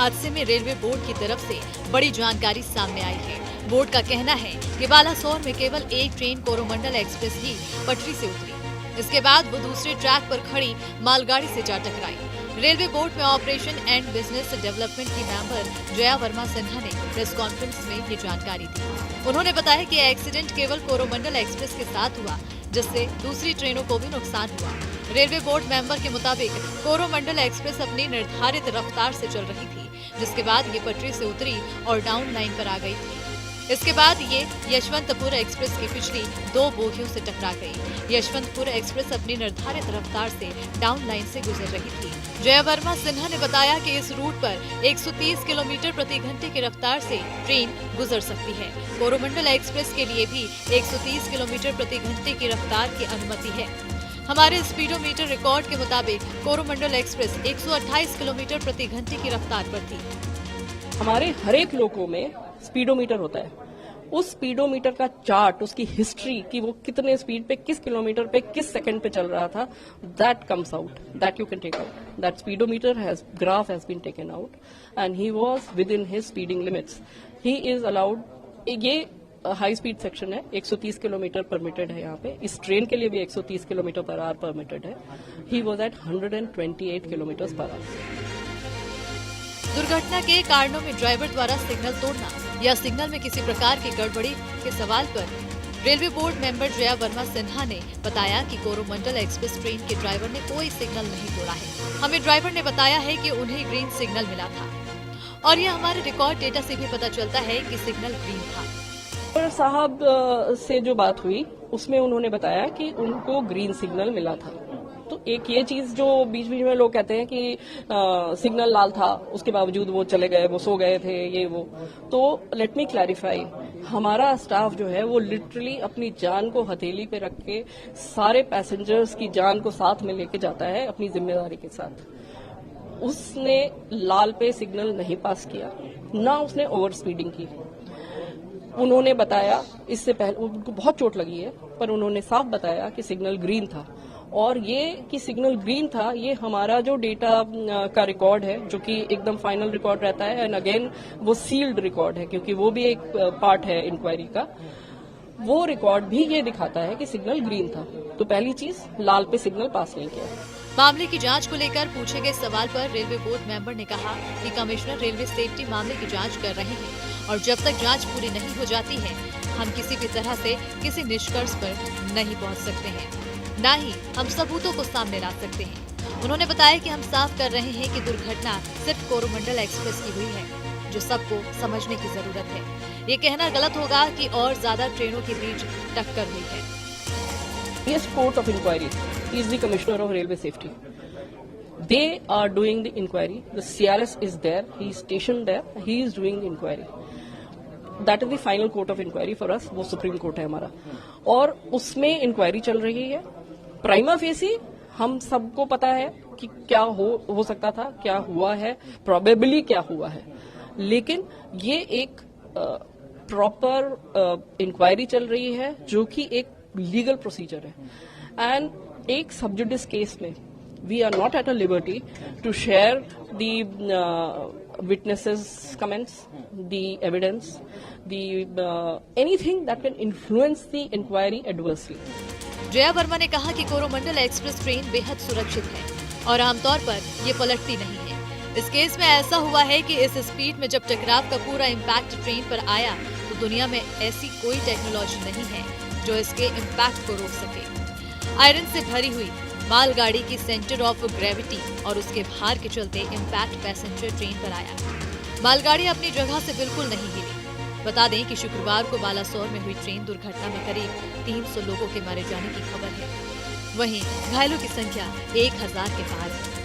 हादसे में railway board की तरफ से बड़ी जानकारी सामने आई है। बोर्ड का कहना है कि बालासोर में केवल एक ट्रेन कोरोमंडल एक्सप्रेस ही पटरी से उतरी। इसके बाद वो दूसरे ट्रैक पर खड़ी मालगाड़ी से जा टकराई। रेलवे बोर्ड में ऑपरेशन एंड बिजनेस डेवलपमेंट की मेंबर जया वर्मा सिन्हा ने प्रेस कॉन्फ्रेंस में ये जानकारी दी। उन्होंने बताया कि एक्सीडेंट केवल कोरोमंडल एक्सप्रेस के साथ हुआ, जिससे दूसरी ट्रेनों को भी नुकसान हुआ। रेलवे बोर्ड मेंबर के मुताबिक कोरोमंडल एक्सप्रेस अपनी निर्धारित रफ्तार से चल रही थी, जिसके बाद ये पटरी से उतरी और डाउन लाइन पर आ गई थी। इसके बाद ये यशवंतपुर एक्सप्रेस की पिछली 2 बोगियों से टकरा गई। यशवंतपुर एक्सप्रेस अपनी निर्धारित रफ्तार से डाउन लाइन से गुजर रही थी। जया वर्मा सिन्हा ने बताया कि इस रूट पर 130 किलोमीटर प्रति घंटे की रफ्तार से ट्रेन गुजर सकती है। कोरोमंडल एक्सप्रेस के लिए भी 130 किलोमीटर प्रति घंटे की रफ्तार की अनुमति है। हमारे स्पीडोमीटर रिकॉर्ड के मुताबिक कोरोमंडल एक्सप्रेस 128 किलोमीटर प्रति घंटे की रफ्तार पर थी। हमारे हर एक लोगों में स्पीडोमीटर होता है। उस स्पीडोमीटर का चार्ट, उसकी हिस्ट्री कि वो कितने स्पीड पे, किस किलोमीटर पे, किस सेकंड पे चल रहा था, that comes out, that you can take out. That speedometer graph has been taken out and he was within his speeding limits. He is allowed, ये हाई स्पीड सेक्शन है, 130 kilometre permitted है यहाँ पे। इस train के लिए भी 130 kilometre per hour permitted है। He was at 128 kilometre per hour. दुर्घटना के कारणों में ड्राइवर द्वारा सिग्नल तोड़ना या सिग्नल में किसी प्रकार की गड़बड़ी के सवाल पर railway board member Jaya Verma Sinha ने बताया कि कोरोमंडल एक्सप्रेस ट्रेन के ड्राइवर ने कोई सिग्नल नहीं तोड़ा है। हमें ड्राइवर ने बताया है कि उन्हें ग्रीन सिग्नल मिला था और यह हमारे रिकॉर्ड डेटा से भी पता चलता है कि सिग्नल ग्रीन था। साहब से जो बात हुई उसमें उन्होंने बताया कि उनको ग्रीन सिग्नल मिला था। तो एक ये चीज जो बीच बीच में लोग कहते हैं कि सिग्नल लाल था, उसके बावजूद वो चले गए, वो सो गए थे, ये वो। तो लेट मी क्लैरिफाई, हमारा स्टाफ जो है वो लिटरली अपनी जान को हथेली पे रख के सारे पैसेंजर्स की जान को साथ में लेके जाता है अपनी जिम्मेदारी के साथ। उसने लाल पे सिग्नल नहीं पास किया, ना उसने ओवर स्पीडिंग की। उन्होंने बताया, इससे पहले उनको बहुत चोट लगी है, पर उन्होंने साफ बताया कि सिग्नल ग्रीन था। और ये कि सिग्नल ग्रीन था, ये हमारा जो डेटा का रिकॉर्ड है, जो कि एकदम फाइनल रिकॉर्ड रहता है, एंड अगेन वो सील्ड रिकॉर्ड है, क्योंकि वो भी एक पार्ट है इंक्वायरी का। वो रिकॉर्ड भी ये दिखाता है कि सिग्नल ग्रीन था। तो पहली चीज, लाल पे सिग्नल पास नहीं किया। मामले की जांच को लेकर पूछे गए सवाल पर रेलवे बोर्ड मेंबर ने कहा कि कमिश्नर रेलवे सेफ्टी मामले की जांच कर रहे हैं और जब तक जांच पूरी नहीं हो जाती है, हम किसी भी तरह से किसी निष्कर्ष पर नहीं पहुंच सकते हैं, न ही हम सबूतों को सामने ला सकते हैं। उन्होंने बताया कि हम साफ कर रहे हैं कि दुर्घटना सिर्फ कोरोमंडल एक्सप्रेस की हुई है, जो सबको समझने की जरूरत है। ये कहना गलत होगा कि और ज्यादा ट्रेनों के बीच टक्कर हुई है। Highest court of inquiry is the Commissioner of Railway Safety. They are doing the inquiry. The CRS is there. He is stationed there. He is doing the inquiry. That is the final court of inquiry for us. वो supreme court है हमारा, और उसमें inquiry चल रही है। Prima facie हम सबको पता है कि क्या हो सकता था, क्या हुआ है, प्रोबेबली क्या हुआ है, लेकिन ये एक प्रॉपर इंक्वायरी चल रही है, जो कि एक लीगल प्रोसीजर है। एंड एक सब्जुडिस केस में we are not at a liberty to share the witnesses' comments, the evidence, anything that can influence the inquiry adversely. Jaya Verma ने कहा कि कोरोमंडल एक्सप्रेस ट्रेन बेहद सुरक्षित है और आमतौर पर ये पलटती नहीं है। इस केस में ऐसा हुआ है कि इस स्पीड में जब टकराव का पूरा इम्पैक्ट ट्रेन पर आया, तो दुनिया में ऐसी कोई टेक्नोलॉजी नहीं है जो इसके इम्पैक्ट को रोक सके। आयरन से भरी हुई मालगाड़ी की सेंटर ऑफ ग्रेविटी और उसके भार के चलते इम्पैक्ट पैसेंजर ट्रेन पर आया। मालगाड़ी अपनी जगह से बिल्कुल नहीं हिली। बता दें कि शुक्रवार को बालासोर में हुई ट्रेन दुर्घटना में करीब 300 लोगों के मारे जाने की खबर है। वहीं घायलों की संख्या 1000 के पार है।